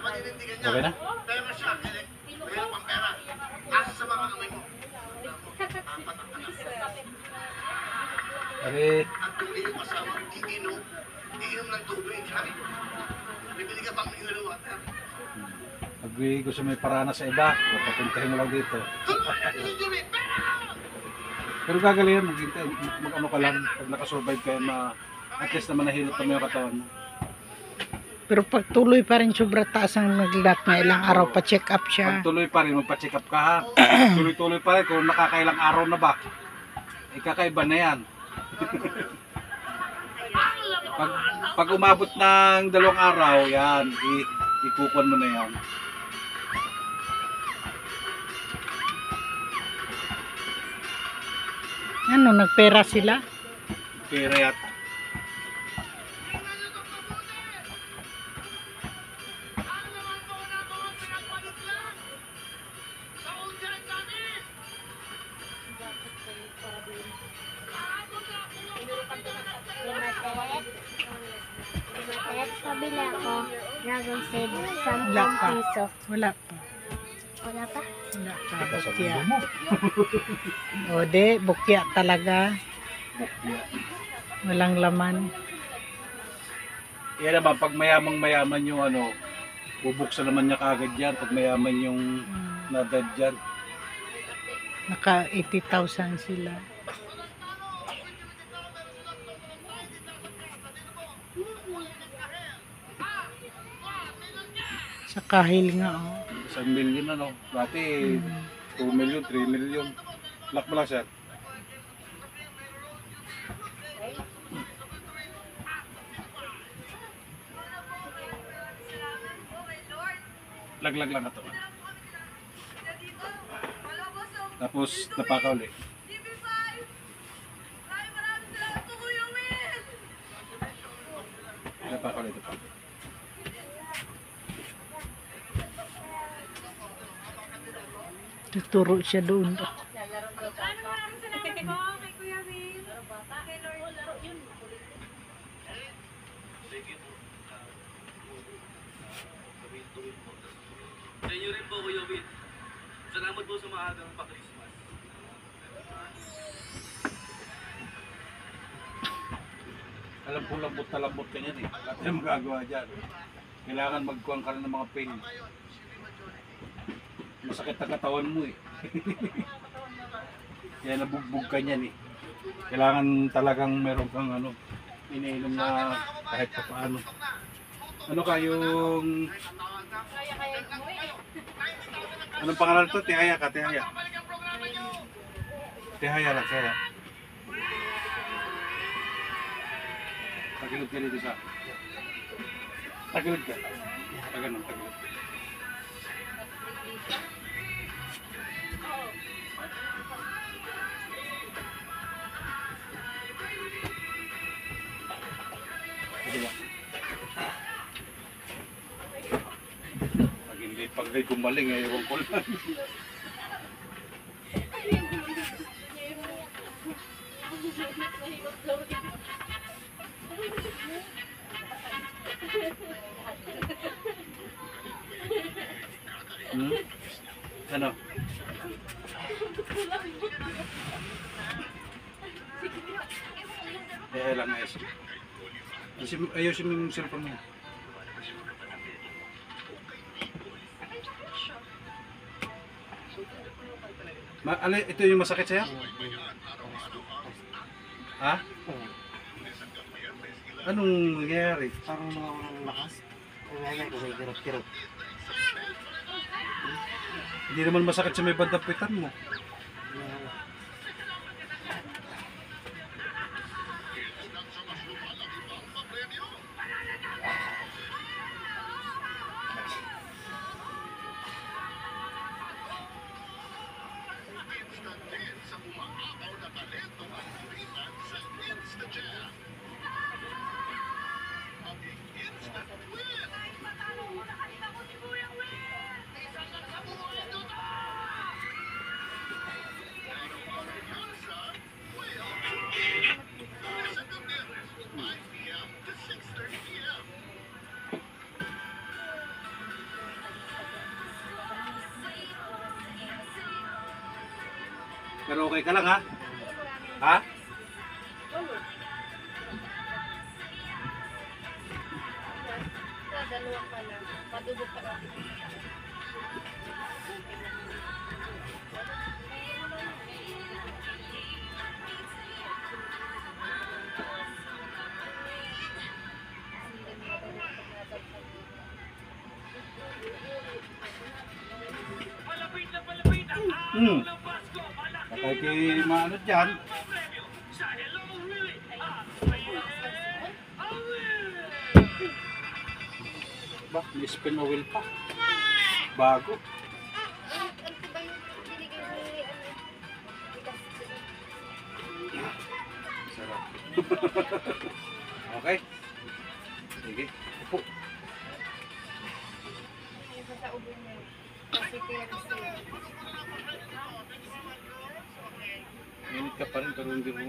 Okay na? Pare, pag gusto may parana sa iba, papuntahin mo lang dito. Pero gagaling mag-ano ka lang, pag nakasurvive ka, at least naman nahilot mo yung katawan mo. Pero pag tuloy pa rin sobra taas ang naglat na ilang araw pa check up siya. Pag tuloy pa rin, magpa-check up ka ha. Tuloy-tuloy pa rin, kung nakakailang araw na ba, kakaiba na yan. pag umabot ng 2 araw, yan, ikukuan mo na yan. Ano, nagpera sila? Pera yata. Pabili ako dragon seed, Wala 10 pa. piso. Wala pa. Wala pa? Wala pa. Ika sa Bukya. mundo mo. O de, bukya talaga. Walang laman. Yan naman, pag mayamang-mayaman yung bubuksan naman niya kagad yan. Pag mayaman yung nadad dyan. Naka 80,000 sila. Sa kahil nga, oh. 1 million Dati 2 million, 3 million. Lock mo lang sir. Laglag lang ito. Tapos napaka ulit. Napaka ulit ito. Tuturo siya doon. Sa inyo rin po, Kuya Will. Salamat po sa maagang pa-Christmas. Alam po lambot na lambot ka yan eh. Lahat yung magagawa dyan. Kailangan magkuhan ka rin ng mga pain. Masakit ang katawan mo eh. Kaya nabugbog ka niyan eh. Kailangan talagang meron kang iniinom na kahit pa paano. Ano ka yung... Anong pangalan to? Tihaya ka, Tihaya. Tihaya lang, Tihaya. Tagilid ka dito sa... Tagilid ka. Taganong, tagilid. Diba? Pag hindi gumaling, ewan ko lang. Ano? Lang na isa. Ayusin mo yung cellphone mo. Ito yung masakit sa'yo? Ha? Anong nangyayari? Parang nawawalan ng lakas. Kaya ko may kirot-kirot. Hindi naman masakit sa may bandang pitan mo. Pero okay ka lang ha? Ha? Dalawa pa lang. Padugo pa lang. Hmm. Kahit kay maano dyan. Ba, may spin oil pa. Bago. Sarap. Okay. Sige. Upo. Init ka pa rin pero hindi mo